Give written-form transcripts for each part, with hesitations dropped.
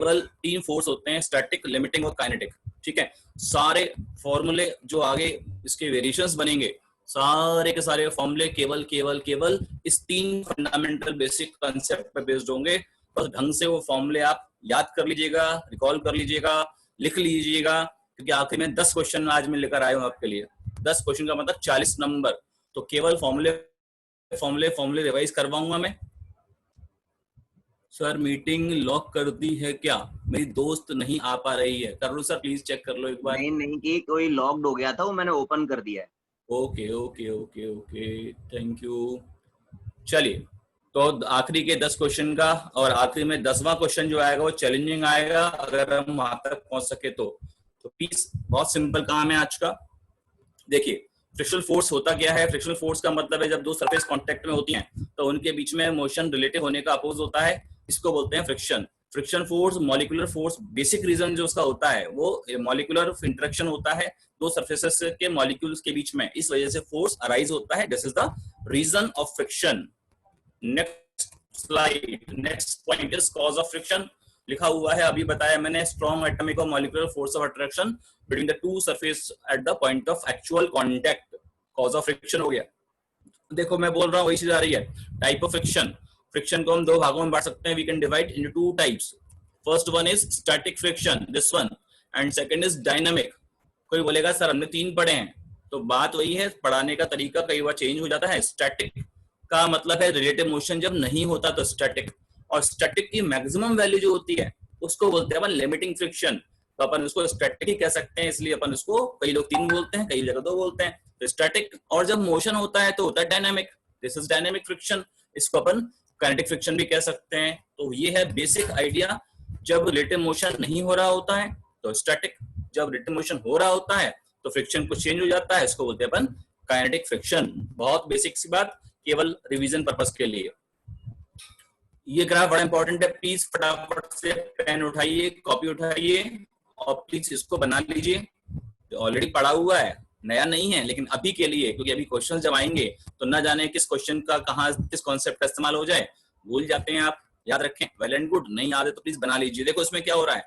केवल 3 फोर्स होते हैं, स्टैटिक, लिमिटिंग और काइनेटिक। ठीक है, सारे फॉर्मूले जो आगे इसके वेरिएशंस बनेंगे, सारे के सारे फॉर्मूले केवल केवल केवल इस 3 फंडामेंटल बेसिक कंसेप्ट पे बेस्ड होंगे। बस ढंग से वो फॉर्मूले आप याद कर लीजिएगा, रिकॉल कर लीजिएगा, लिख लीजिएगा, क्योंकि आखिर में 10 क्वेश्चन आज मैं लेकर आया हूं आपके लिए। 10 क्वेश्चन का मतलब 40 नंबर, तो केवल फॉर्मूले फॉर्मूले फॉर्मूले रिवाइज करवाऊंगा मैं। सर मीटिंग लॉक कर दी है क्या? मेरी दोस्त नहीं आ पा रही है। कर लो सर, प्लीज चेक कर लो एक बार। नहीं कि कोई लॉक्ड हो गया था, वो मैंने ओपन कर दिया है। Okay okay okay okay, thank you. चलिए, तो आखिरी के 10 क्वेश्चन का और आखिरी में 10वां क्वेश्चन जो आएगा वो चैलेंजिंग आएगा, अगर हम वहां तक पहुंच सके तो प्लीज, बहुत सिंपल काम है आज का। देखिए, फ्रिक्शनल फोर्स होता क्या है? फ्रिक्शनल फोर्स का मतलब है जब दो सरफेस कांटेक्ट में होती हैं तो उनके बीच में मोशन रिलेटिव होने का अपोज होता है, इसको बोलते हैं friction. Friction force molecular force, basic reason जो उसका होता है वो मॉलिक्यूलर इंटरेक्शन होता है दो सरफेसेस के मॉलिक्यूल्स के बीच में, इस वजह से फोर्स अराइज होता है। This is the reason of friction. Next slide, next point is cause of friction. लिखा हुआ है, अभी बताया मैंने, स्ट्रॉन्ग एटॉमिक और molecular force of attraction between the two surface at the point of actual contact, cause of friction हो गया। देखो मैं बोल रहा हूँ वही चीज आ रही है। टाइप ऑफ फ्रिक्शन, फ्रिक्शन को हम दो भागों में बांट सकते हैं, we can divide into two types. First one is static friction, this one, and second is dynamic. कोई बोलेगा सर हमने 3 पढ़े हैं, तो बात वही है, पढ़ाने का तरीका कई बार चेंज हो जाता है। स्टैटिक का मतलब है रिलेटिव मोशन जब नहीं होता तो स्टैटिक, और स्टैटिक की मैक्सिमम वैल्यू जो होती है उसको बोलते हैं अपन लिमिटिंग फ्रिक्शन। तो अपन उसको स्टैटिक ही कह सकते हैं, इसलिए अपन उसको, कई लोग 3 बोलते हैं, कई जगह 2 बोलते हैं, तो स्टैटिक। और जब मोशन होता है तो होता है dynamic, this is dynamic friction. इसको अपन काइनेटिक फ्रिक्शन भी कह सकते हैं। तो ये है बेसिक आइडिया। जब रिलेटिव मोशन नहीं हो रहा होता है तो स्टैटिक, जब रिलेटिव मोशन हो रहा होता है तो फ्रिक्शन कुछ चेंज हो जाता है, इसको बोलते हैं अपन काइनेटिक फ्रिक्शन। बहुत बेसिक सी बात, केवल रिवीजन पर्पस के लिए। ये ग्राफ बड़ा इंपॉर्टेंट है, प्लीज फटाफट से पेन उठाइए, कॉपी उठाइए और प्लीज इसको बना लीजिए। ऑलरेडी पढ़ा हुआ है, नया नहीं है, लेकिन अभी के लिए, क्योंकि अभी क्वेश्चन जब आएंगे तो ना जाने किस क्वेश्चन का कहाँ किस कॉन्सेप्ट का इस्तेमाल हो जाए, भूल जाते हैं आप। याद रखें, वेल एंड गुड, नहीं याद है तो प्लीज बना लीजिए। देखो इसमें क्या हो रहा है,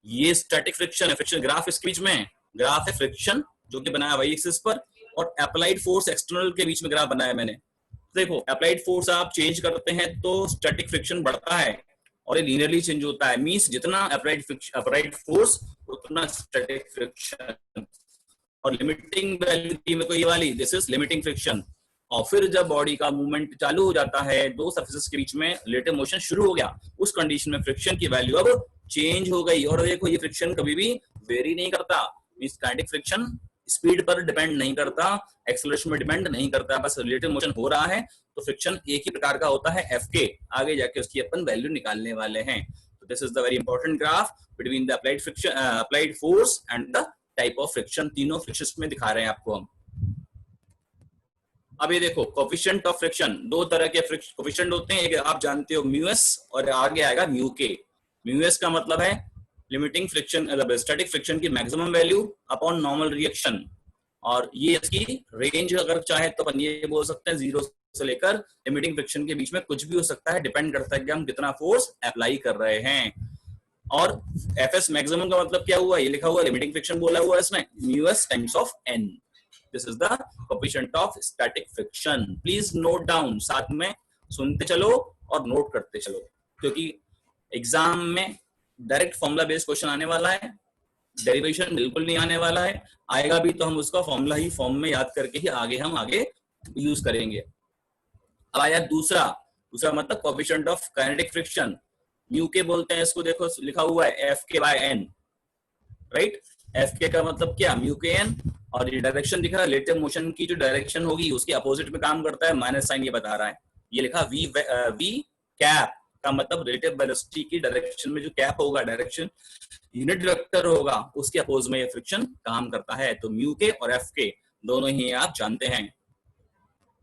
ये स्टैटिक फ्रिक्शन है, फ्रिक्शन ग्राफ इसके बीच में, ग्राफ है फ्रिक्शन जो कि बनाया वाई एक्सिस पर, और अप्लाइड फोर्स एक्सटर्नल के बीच में ग्राफ बनाया मैंने। देखो अप्लाइड फोर्स आप चेंज करते हैं तो स्टैटिक फ्रिक्शन बढ़ता है, और ये लीनियरली चेंज होता है, मींस जितना अप्लाइड फोर्स उतना स्टैटिक फ्रिक्शन। और लिमिटिंग वैल्यू में कोई ये वाली, दिस इज लिमिटिंग फ्रिक्शन। और फिर जब बॉडी का मूवमेंट चालू हो जाता है, दो सरफेसेस के बीच में रिलेटिव मोशन शुरू हो गया, उस कंडीशन में फ्रिक्शन की वैल्यू अब चेंज हो गई। और देखो ये फ्रिक्शन कभी भी वेरी नहीं करता, मींस काइनेटिक फ्रिक्शन स्पीड पर डिपेंड नहीं करता, एक्सेलरेशन में डिपेंड नहीं करता, बस रिलेटिव मोशन हो रहा है तो फ्रिक्शन एक ही प्रकार का होता है, एफ के। आगे जाके उसकी अपन वैल्यू निकालने वाले हैं। तो this is the very important graph between the applied friction, applied force and the type of friction. तीनों फ्रिक्शंस में दिखा रहे हैं आपको हम। अब ये देखो कोफिशिएंट ऑफ फ्रिक्शन, दो तरह के कोफिशिएंट होते हैं, एक आप जानते हो म्यू एस और आगे आएगा म्यू के। म्यू एस का मतलब है लिमिटिंग फ्रिक्शन, स्टैटिक फ्रिक्शन की maximum value upon normal reaction, और ये इसकी रेंज अगर चाहे तो अपन ये बोल सकते हैं 0 से लेकर लिमिटिंग फ्रिक्शन के बीच में कुछ भी हो सकता है, डिपेंड करता है कि हम कितना फोर्स अप्लाई कर रहे हैं। और एफ एस मैक्सिमम का मतलब क्या हुआ, ये लिखा हुआ लिमिटिंग फ्रिक्शन बोला हुआ है इसमें, mu S times of N. This is the coefficient of static friction. Please note down, साथ में सुनते चलो और नोट करते चलो, क्योंकि एग्जाम में डायरेक्ट फॉर्मूला बेस्ड क्वेश्चन आने वाला है, डेरिवेशन बिल्कुल नहीं आने वाला है। आएगा भी तो हम उसका फॉर्मूला ही फॉर्म में याद करके ही आगे यूज करेंगे। अब आया दूसरा मतलब coefficient of kinetic friction, mu के बोलते हैं इसको। देखो लिखा हुआ है एफ के बाय एन, राइट। एफ के का मतलब क्या, म्यू के एन, और ये डायरेक्शन दिखा है, रिलेटिव मोशन की जो डायरेक्शन होगी उसके अपोजिट में काम करता है, माइनस साइन ये बता रहा है। ये लिखा वी कैप का मतलब रिलेटिव वेलोसिटी की डायरेक्शन में जो कैप होगा, डायरेक्शन यूनिट वेक्टर होगा, उसके अपोज में ये फ्रिक्शन काम करता है। तो म्यू के और एफ के दोनों ही आप जानते हैं।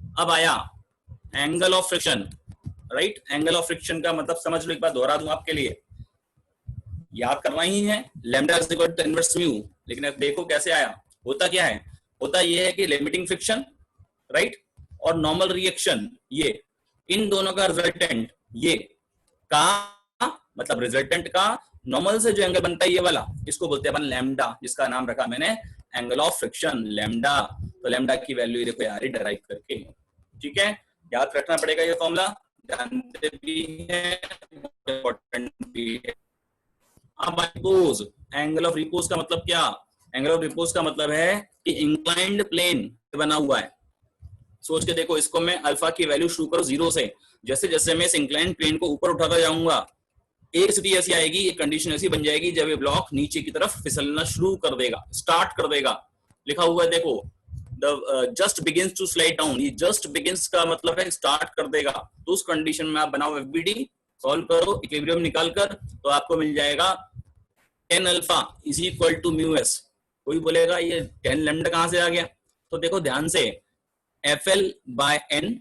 अब आया angle of friction, right. Angle of friction का मतलब समझ लो, एक बार दोहरा दूं आपके लिए, याद करना ही है, lambda is equal to inverse mu. लेकिन अब देखो कैसे आया, होता क्या है, होता ये है कि लिमिटिंग फ्रिक्शन, राइट, और नॉर्मल रिएक्शन, ये इन दोनों का रिजल्टेंट, ये का मतलब रिजल्टेंट का नॉर्मल से जो एंगल बनता है ये वाला, इसको बोलते हैं अपन लैम्डा, जिसका नाम रखा मैंने एंगल ऑफ फ्रिक्शन लैम्डा। तो लैम्डा की वैल्यू देखो यार डिराइव करके, ठीक है, याद रखना पड़ेगा ये फॉर्मूला, जानते भी है, इंपॉर्टेंट भी है। अब रिपोज, एंगल ऑफ रिपोज का मतलब क्या? एंगल ऑफ रिपोज का मतलब है कि इंक्लाइंड प्लेन बना हुआ है। सोच के देखो, इसको मैं अल्फा की वैल्यू शुरू करो 0 से, जैसे जैसे मैं इस इंक्लाइंड प्लेन को ऊपर उठाता जाऊंगा, एक स्थिति ऐसी आएगी, एक कंडीशन ऐसी बन जाएगी जब ये ब्लॉक नीचे की तरफ फिसलना शुरू कर देगा, स्टार्ट कर देगा। लिखा हुआ है देखो, the just begins to slide down, ये जस्ट बिगिंस का मतलब है स्टार्ट कर देगा। तो उस कंडीशन में आप बनाओ एफबीडी, सॉल्व करो, इक्विलिब्रियम निकाल कर, तो आपको मिल जाएगा 10 alpha is equal to mu S. कोई बोलेगा ये 10 लैम्डा कहां से आ गया? तो देखो ध्यान से, FL by N,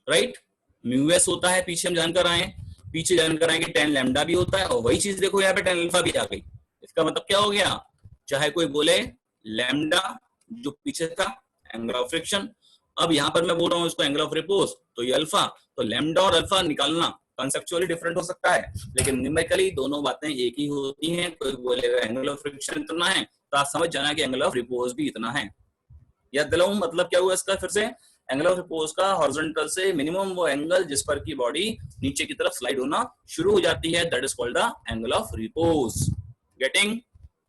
right, mu S होता है, पीछे हम जानकर आए, पीछे जानकर आए कि 10 लैम्डा भी होता है, और वही चीज देखो यहाँ पे 10 अल्फा भी आ गई। इसका मतलब क्या हो गया? चाहे कोई बोले लैम्डा जो पीछे था एंगल ऑफ फ्रिक्शन, अब यहाँ पर मैं बोल रहा हूँ इसको एंगल ऑफ रिपोज, तो ये अल्फा, तो लैम्डा और अल्फा निकालना कंसेप्चुअली डिफरेंट हो सकता है, लेकिन न्यूमेरिकली दोनों बातें एक ही होती हैं। कोई बोलेगा एंगल ऑफ फ्रिक्शन इतना है, तो आप समझ जाना कि एंगल ऑफ रिपोज भी इतना है। याद दिलाऊं मतलब क्या हुआ इसका फिर से? एंगल ऑफ रिपोज का हॉरिजॉन्टल से मिनिमम वो एंगल जिस पर की बॉडी नीचे की तरफ स्लाइड होना शुरू हो जाती है, that is called the angle of repose. Getting?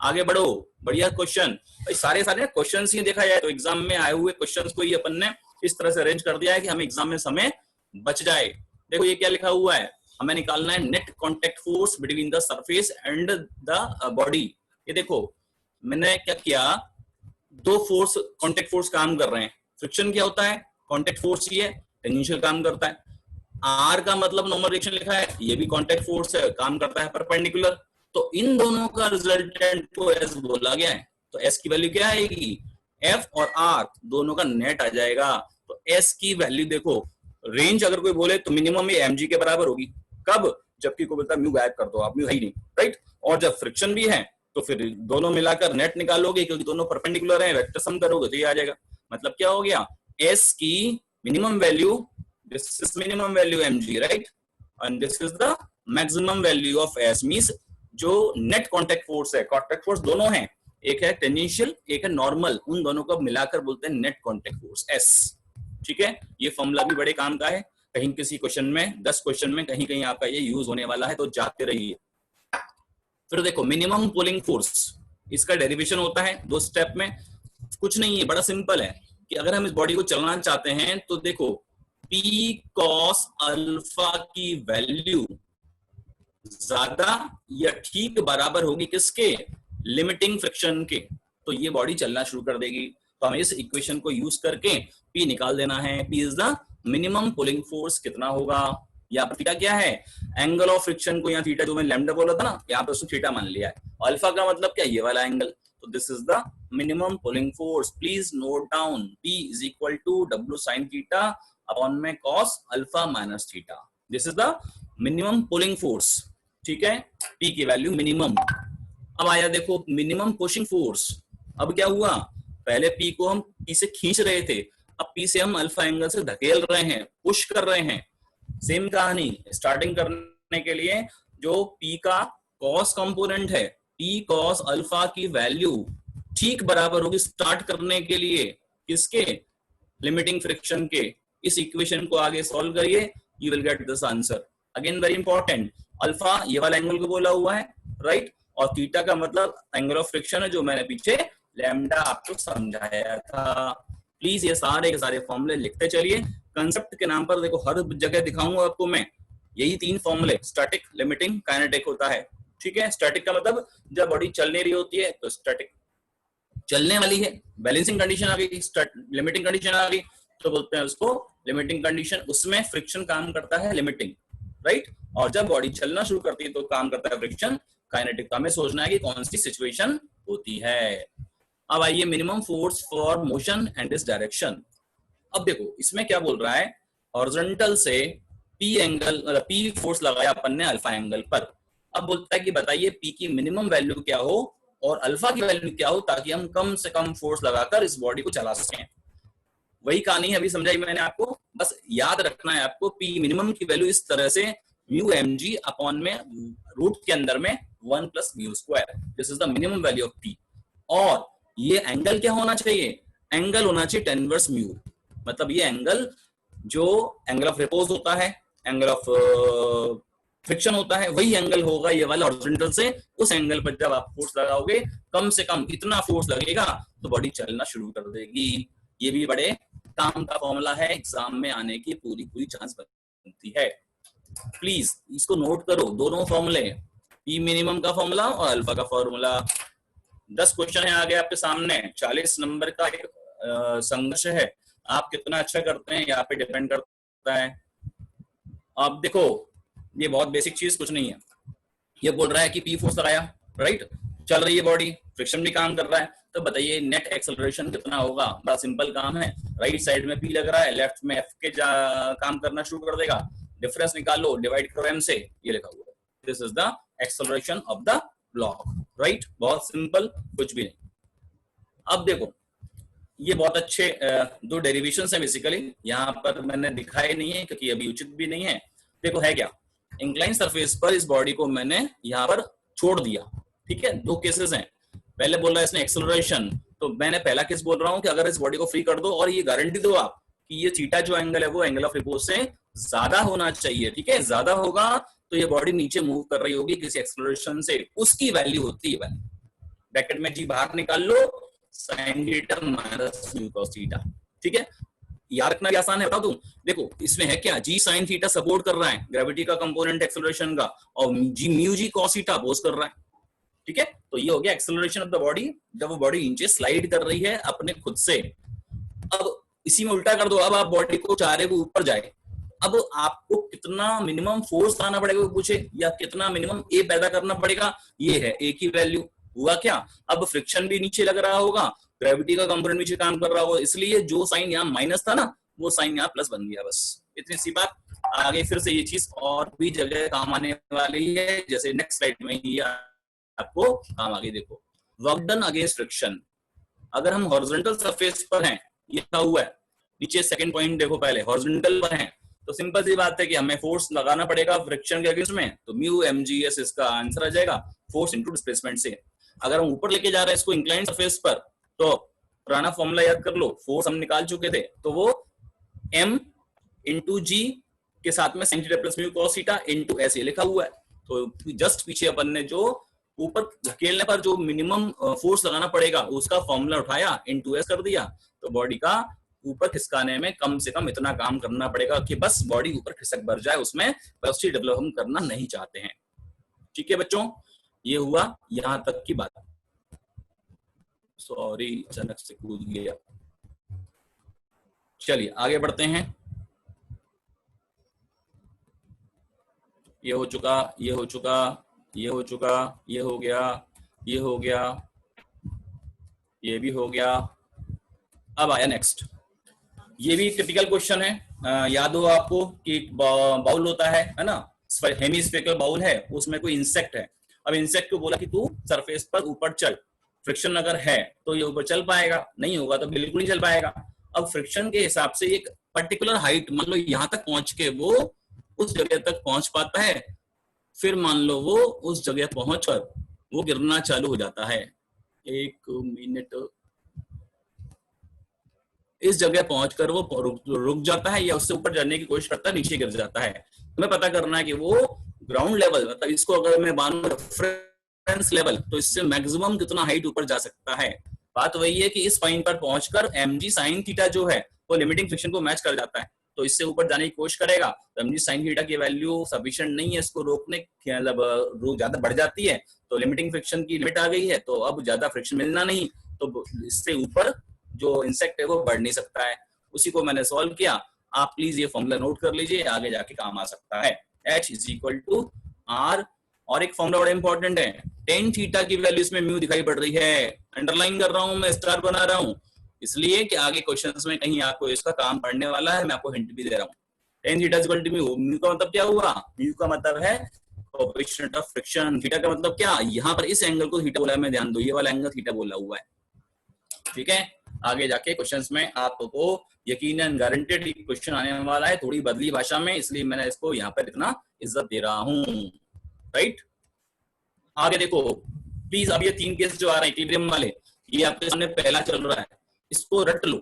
आगे बढ़ो, बढ़िया क्वेश्चन। भाई सारे क्वेश्चन ही देखा जाए तो एग्जाम में आए हुए क्वेश्चन को ही अपन ने इस तरह से अरेंज कर दिया है कि हमें एग्जाम में समय बच जाए। देखो ये क्या लिखा हुआ है, हमें निकालना है net contact force between the surface and the body. ये देखो मैंने क्या किया, दो फोर्स कॉन्टेक्ट फोर्स काम कर रहे हैं। फ्रिक्शन क्या होता है? कॉन्टेक्ट फोर्स ही है, टेंजेंशियल काम करता है। आर का मतलब नॉर्मल डायरेक्शन लिखा है, ये भी कॉन्टेक्ट फोर्स है, काम करता है परपेंडिकुलर। तो इन दोनों का रिजल्टेंट को एस बोला गया है, तो एस की वैल्यू क्या आएगी? एफ और आर दोनों का नेट आ जाएगा। तो एस की वैल्यू देखो, रेंज अगर कोई बोले तो मिनिमम ये mg के बराबर होगी। कब? जबकि कोई बोलता है म्यू गायब कर दो, आप म्यू है ही नहीं, राइट। और जब फ्रिक्शन भी है तो फिर दोनों मिलाकर नेट निकालोगे, क्योंकि दोनों परपेंडिकुलर हैं, वेक्टर सम करोगे तो ये आ जाएगा। मतलब क्या हो गया? एस की minimum value, this is minimum value mg, right, and this is the maximum value of S, means जो नेट कांटेक्ट फोर्स है, कांटेक्ट फोर्स दोनों हैं, एक है टेंजेंशियल एक है नॉर्मल, उन दोनों को मिलाकर बोलते हैं नेट कांटेक्ट फोर्स एस। ठीक है, ये फॉर्मूला भी बड़े काम का है, कहीं किसी क्वेश्चन में 10 क्वेश्चन में कहीं कहीं आपका ये यूज होने वाला है, तो जाते रहिए। फिर देखो मिनिमम पुलिंग फोर्स, इसका डेरिवेशन होता है 2 स्टेप में। कुछ नहीं है, बड़ा सिंपल है कि अगर हम इस बॉडी को चलाना चाहते हैं तो देखो P cos अल्फा की वैल्यू ज्यादा या ठीक बराबर होगी किसके? लिमिटिंग फ्रिक्शन के। तो ये बॉडी चलना शुरू कर देगी। तो हमें इस इक्वेशन को यूज करके P निकाल देना है। P is the minimum pulling force कितना होगा? यहाँ पर थीटा क्या है? एंगल ऑफ फ्रिक्शन को यहाँ थीटा जो मैंने लैम्डा बोला था ना, यहाँ पे उसने थीटा मान लिया है। अल्फा का मतलब क्या? ये वाला एंगल। तो this is the minimum pulling force. Please note down P is equal to W sin theta upon में cos alpha minus theta. This is the minimum pulling force. ठीक है, P की वैल्यू मिनिमम। अब आया देखो minimum pushing force. अब क्या हुआ? पहले P को हम P से खींच रहे थे, अब P से हम अल्फा एंगल से धकेल रहे हैं, पुश कर रहे हैं। सेम कहानी, स्टार्टिंग करने के लिए जो P का cos कंपोनेंट है, P cos अल्फा की वैल्यू ठीक बराबर होगी स्टार्ट करने के लिए किसके? लिमिटिंग फ्रिक्शन के। इस इक्वेशन को आगे सॉल्व करिए, you will get this answer. Again very important, alpha ये वाला एंगल को बोला हुआ है, राइट, और थीटा का मतलब एंगल ऑफ फ्रिक्शन है, जो मैंने पीछे लैम्डा आपको समझाया था। प्लीज ये सारे के सारे फॉर्मूले लिखते चलिए। कंसेप्ट के नाम पर देखो हर जगह दिखाऊंगा आपको मैं, यही 3 फॉर्मूले, स्टैटिक, लिमिटिंग, काइनेटिक होता है। ठीक है, स्टैटिक का मतलब जब बॉडी चल नहीं रही होती है तो स्टैटिक, चलने वाली है, बैलेंसिंग कंडीशन आ गई, लिमिटिंग कंडीशन आ गई तो बोलते हैं उसको लिमिटिंग कंडीशन, उसमें फ्रिक्शन काम करता है लिमिटिंग, राइट। और जब बॉडी चलना शुरू करती है तो काम करता है फ्रिक्शन, काइनेटिक। हमें सोचना है कि कौन सी सिचुएशन होती है। अब आइए minimum force for motion and this direction. अब देखो इसमें क्या बोल रहा है, हॉरिजॉन्टल से P एंगल, P फोर्स लगाया अपन ने अल्फा एंगल पर। अब बोलता है कि बताइए P की मिनिमम वैल्यू क्या हो और अल्फा की वैल्यू क्या हो, ताकि हम कम से कम फोर्स लगाकर इस बॉडी को चला सकें। वही कहानी अभी समझाई मैंने आपको, बस याद रखना है आपको P मिनिमम की वैल्यू इस तरह से म्यू एम जी अपॉन में रूट के अंदर में 1 plus mu square, this is the minimum value of P. और ये एंगल क्या होना चाहिए, एंगल होना चाहिए tan इनवर्स म्यू, मतलब ये एंगल जो एंगल ऑफ रिपोज होता है, एंगल ऑफ फ्रिक्शन होता है, वही एंगल होगा ये वाला हॉरिजॉन्टल से। उस एंगल पर जब आप फोर्स लगाओगे, कम से कम इतना फोर्स लगेगा तो बॉडी चलना शुरू कर देगी। ये भी बड़े काम का फॉर्मूला है, एग्जाम में आने की पूरी पूरी चांस बनती है। प्लीज इसको नोट करो, दोनों फॉर्मूले, पी मिनिमम का फॉर्मूला और अल्फा का फॉर्मूला। 10 क्वेश्चन है आगे आपके सामने, 40 नंबर का एक संघर्ष है। आप कितना अच्छा करते हैं यहाँ पे डिपेंड करता है। अब देखो, ये बहुत बेसिक चीज कुछ नहीं है, ये बोल रहा है कि पी फोर्स लगाया, राइट, चल रही है बॉडी, फ्रिक्शन भी काम कर रहा है, तो बताइए नेट एक्सेलरेशन कितना होगा। बड़ा सिंपल काम है, राइट साइड में पी लग रहा है, लेफ्ट में एफ के काम करना शुरू कर देगा, डिफरेंस निकालो, डिवाइड करो एम से, ये लिखा हुआ है, this is the acceleration of the block, right, बहुत सिंपल, कुछ भी नहीं। अब देखो, ये बहुत अच्छे दो डेरिवेशंस हैं बेसिकली, यहाँ पर मैंने दिखाए नहीं है क्योंकि अभी उचित भी नहीं है। देखो है क्या, इंक्लाइन सरफेस पर इस बॉडी को मैंने यहाँ पर छोड़ दिया, ठीक है। दो केसेस हैं, पहले बोल रहा है इसने एक्सेलरेशन, तो मैंने पहला केस बोल रहा हूँ कि अगर इस बॉडी को फ्री कर दो और ये गारंटी दो आप कि ये थीटा जो एंगल है वो एंगल ऑफ रिपोज से ज्यादा होना चाहिए, ठीक है, ज्यादा होगा तो ये बॉडी नीचे मूव कर रही होगी किसी एक्सेलरेशन से, उसकी वैल्यू होती है, ब्रैकेट में जी बाहर निकाल लो, sin theta minus mu cos theta, ठीक है। याद रखना भी आसान है, बता दूं, देखो इसमें है क्या, जी sin थीटा सपोर्ट कर रहा है ग्रेविटी का कंपोनेंट एक्सेलरेशन का, और G mu G cos theta oppose कर रहा है, ठीक है। तो ये हो गया एक्सेलरेशन ऑफ द बॉडी, जब वो बॉडी नीचे स्लाइड कर रही है अपने खुद से। अब इसी में उल्टा कर दो, अब आप बॉडी को चाह रहे हो ऊपर जाए, अब आपको कितना मिनिमम फोर्स लाना पड़ेगा पूछे, या कितना मिनिमम ए पैदा करना पड़ेगा, ये है ए की वैल्यू। हुआ क्या, अब फ्रिक्शन भी नीचे लग रहा होगा, ग्रेविटी का कंपोनेंट नीचे काम कर रहा होगा, इसलिए जो साइन यहाँ माइनस था ना वो साइन यहाँ प्लस बन गया, बस इतनी सी बात। आगे फिर से ये चीज और भी जगह काम आने वाली है, जैसे नेक्स्ट स्लाइड में ही आपको काम आगे। देखो, वर्क डन अगेंस्ट फ्रिक्शन, अगर हम हॉरिजॉन्टल सरफेस पर हैं, ये लिखा हुआ है नीचे, सेकंड पॉइंट देखो, पहले हॉरिजॉन्टल पर हैं तो सिंपल सी बात है कि हमें फोर्स लगाना पड़ेगा फ्रिक्शन के अगेंस्ट में, तो म्यू एम जी एस इसका आंसर आ जाएगा, फोर्स इनटू डिस्प्लेसमेंट से। अगर हम ऊपर लेके जा रहे हैं इसको इंक्लाइन सरफेस पर, तो पुराना फॉर्मूला याद कर लो, फोर्स हम निकाल चुके थे, तो वो m इंटू जी के साथ में sin theta plus mu cos theta into S ये लिखा हुआ है। तो जस्ट पीछे अपन ने जो ऊपर धकेलने पर जो मिनिमम फोर्स लगाना पड़ेगा उसका फॉर्मूला उठाया, इंटू एस कर दिया, तो बॉडी का ऊपर खिसकाने में कम से कम इतना काम करना पड़ेगा कि बस बॉडी ऊपर खिसक भर जाए, उसमें वेलोसिटी डेवलप हम करना नहीं चाहते हैं, ठीक है बच्चों। ये हुआ यहां तक की बात, सॉरी अचानक से कूद गया। चलिए आगे बढ़ते हैं, ये हो चुका, ये हो चुका, ये हो चुका, ये हो गया, ये हो गया, ये भी हो गया। अब आया नेक्स्ट, ये भी टिपिकल क्वेश्चन है, याद हो आपको कि बाउल होता है ना, हेमीस्फेरिकल बाउल है, उसमें कोई इंसेक्ट है। अब इंसेक्ट को बोला कि तू सरफेस पर ऊपर चल, फ्रिक्शन अगर है तो ये ऊपर चल पाएगा, नहीं होगा तो बिल्कुल नहीं चल पाएगा। अब फ्रिक्शन के हिसाब से एक पर्टिकुलर हाइट, मान लो यहां तक पहुंच के वो उस जगह तक पहुंच पाता है, फिर मान लो वो उस जगह पहुंचकर वो गिरना चालू हो जाता है। एक मिनट, इस जगह पहुंचकर वो रुक जाता है या उससे ऊपर जाने की कोशिश करता है, नीचे गिर जाता है। हमें पता करना है कि वो ग्राउंड लेवल, मतलब इसको अगर मैं मानूं रेफरेंस लेवल, तो इससे मैक्सिमम कितना हाइट ऊपर जा सकता है। बात वही है कि इस पॉइंट पर पहुंचकर mg sin थीटा जो है वो लिमिटिंग फ्रिक्शन को मैच कर जाता है, तो इससे ऊपर जाने की कोशिश करेगा, तो mg sin थीटा की वैल्यू सफिशिएंट नहीं है इसको रोकने, मतलब ज्यादा बढ़ जाती है, तो लिमिटिंग फ्रिक्शन की लिमिट आ गई है, तो अब ज्यादा फ्रिक्शन मिलना नहीं, तो इससे ऊपर जो इंसेक्ट है वो बढ़ नहीं सकता है। उसी को मैंने सॉल्व किया, आप प्लीज ये फॉर्मूला नोट कर लीजिए, आगे जाके काम आ सकता है। H is equal to R, और एक फॉर्मूला बड़ा इंपॉर्टेंट है, टेन थीटा की वैल्यू इसमें म्यू दिखाई पड़ रही है, अंडरलाइन कर रहा हूं मैं, स्टार बना रहा हूं, इसलिए कि आगे क्वेश्चंस में कहीं आपको इसका काम पड़ने वाला है, मैं आपको हिंट भी दे रहा हूं। Tan theta is equal to mu, mu का मतलब क्या हुआ, म्यू का मतलब है कोएफिशिएंट ऑफ फ्रिक्शन, थीटा का मतलब क्या, यहां पर इस एंगल को थीटा बोला है, मैं ध्यान दो ये वाला एंगल थीटा बोला हुआ है, ठीक है। आगे जाके क्वेश्चंस में आपको यकीनन गारंटेड क्वेश्चन आने वाला है, थोड़ी बदली भाषा में, इसलिए मैंने इसको यहाँ पर इतना इज्जत दे रहा हूँ। राइट, आगे देखो प्लीज। अब ये 3 केस जो आ रहे हैं इक्विलिब्रियम वाले, ये आपके सामने पहला चल रहा है, इसको रट लो।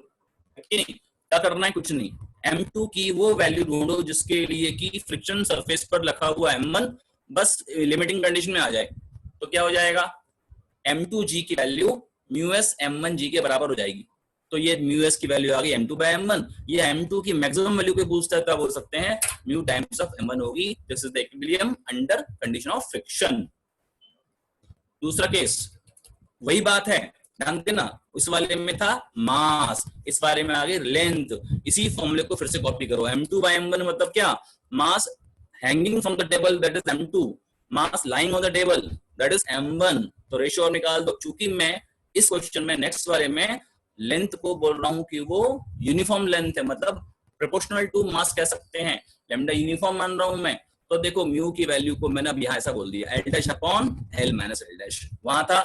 क्या करना है, कुछ नहीं, M2 की वो वैल्यू ढूंढो जिसके लिए कि फ्रिक्शन सरफेस पर लिखा हुआ M1 बस लिमिटिंग कंडीशन में आ जाए। तो क्या हो जाएगा, M2G की वैल्यू म्यूएस M1G के बराबर हो जाएगी। तो ये म्यूएस की वैल्यू आ गई M2/M1, ये M2 की मैक्सिमम वैल्यू के पूछता है, बोल सकते हैं म्यू टाइम्स ऑफ M1 होगी। This is the equilibrium under condition of friction. दूसरा केस वही बात है, ध्यान देना, उस वाले में था मास, इस वाले में आ गई लेंथ। इसी फॉर्मूले को फिर से कॉपी करो। M2/M1 मतलब क्या, mass hanging from the table that is M2, mass lying on the table that is M1। तो रेशियो और निकाल दो। चूंकि मैं इस क्वेश्चन में नेक्स्ट वाले में लेंथ को बोल रहा हूं कि वो यूनिफॉर्म लेंथ है, मतलब प्रोपोर्शनल टू मास कह सकते हैं, लैम्डा यूनिफॉर्म मान रहा हूं मैं। तो देखो म्यू की वैल्यू को मैंने अब यहाँ ऐसा बोल दिया, L dash upon L minus L dash. वहां था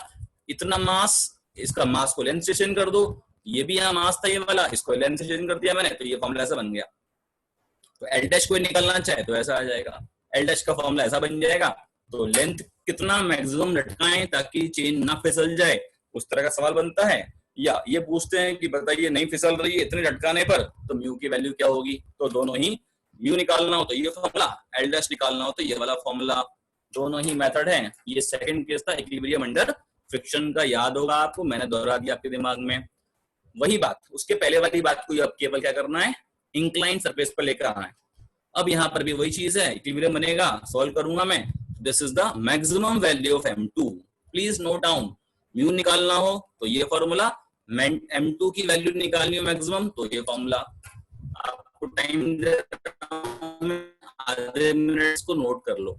इतना मास, इसका मास को लेंथ से चेंज कर दो, ये भी यहाँ मास था ये वाला, इसको लेंथ से चेंज कर दिया मैंने, तो ये फॉर्मूला ऐसा बन गया। तो L डैश को निकालना चाहे तो ऐसा आ जाएगा, L डैश का फॉर्मूला ऐसा बन जाएगा। तो लेंथ कितना मैक्सिमम लटकाएं ताकि चेन ना फिसल जाए, उस तरह का सवाल बनता है। या ये पूछते हैं कि बताइए नहीं फिसल रही है इतने लटकाने पर, तो म्यू की वैल्यू क्या होगी। तो दोनों ही, म्यू निकालना हो तो ये फॉर्मूला, L डैश निकालना हो तो ये वाला फॉर्मूला, दोनों ही मेथड है। ये सेकंड केस था इक्विलिब्रियम अंडर फ्रिक्शन का, याद होगा आपको, मैंने दोहरा दिया आपके दिमाग में। वही बात, उसके पहले वाली बात को अब केवल क्या करना है, इंक्लाइन सरफेस पर लेकर आना है। अब यहाँ पर भी वही चीज है, इक्विलिब्रियम बनेगा, सॉल्व करूंगा मैं। This is the maximum value of M2। Please note down, mu निकालना हो तो ये फॉर्मूला, M2 की वैल्यू निकालनी हो मैक्सिमम तो ये फॉर्मूला। आपको टाइम आधे मिनट्स को नोट कर लो।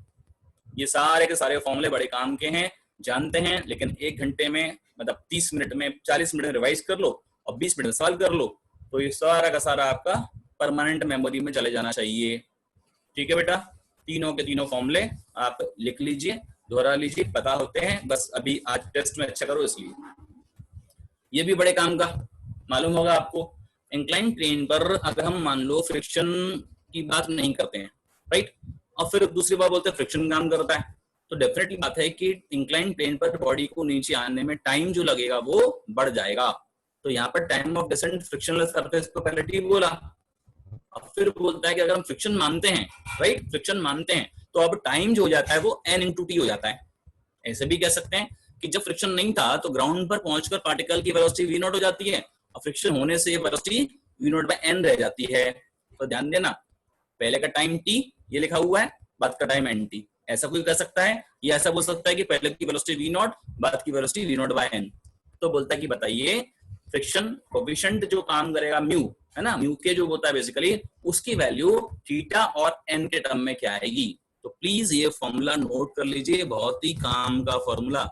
ये सारे के सारे फॉर्मूले बड़े काम के हैं, जानते हैं, लेकिन 1 घंटे में, मतलब 30 मिनट में, 40 मिनट में रिवाइज कर लो और 20 मिनट में सॉल्व कर लो, तो ये सारा का सारा आपका परमानेंट मेमोरी में चले जाना चाहिए। ठीक है बेटा, तीनों के तीनों फॉर्मूले आप लिख लीजिए, दोहरा लीजिए, पता होते हैं, बस अभी आज टेस्ट में अच्छा करो इसलिए। ये भी बड़े काम का मालूम होगा आपको। इंक्लाइन प्लेन पर अगर हम मान लो फ्रिक्शन की बात नहीं करते हैं, राइट, और फिर दूसरी बात बोलते हैं फ्रिक्शन काम करता है, तो डेफिनेटली बात है कि इंक्लाइन प्लेन पर बॉडी को नीचे आने में टाइम जो लगेगा वो बढ़ जाएगा। तो यहाँ पर time of descent frictionless surface को पहले टी बोला, अब फिर बोलता है कि अगर हम फ्रिक्शन मानते हैं, राइट, फ्रिक्शन मानते हैं, तो अब टाइम जो हो जाता है वो n इंटू टी हो जाता है। ऐसे भी कह सकते हैं कि जब फ्रिक्शन नहीं था तो ग्राउंड पर पहुंचकर पार्टिकल की वेलोसिटी v0 हो जाती है, और फ्रिक्शन होने से वेलोसिटी v0 बाय n रह जाती है। तो ध्यान देना, पहले का टाइम t ये लिखा हुआ है, बाद का टाइम nt। ऐसा कोई कह सकता है, या ऐसा बोल सकता है कि पहले की वेलोसिटी v0, बाद की वेलोसिटी v0 बाय n। तो बोलता है कि बताइए फ्रिक्शन कोएफिशिएंट जो काम करेगा म्यू, है ना, म्यू के जो होता है बेसिकली, उसकी वैल्यू थीटा और n के टर्म में क्या आएगी। तो प्लीज ये फॉर्मूला नोट कर लीजिए, बहुत ही काम का formula.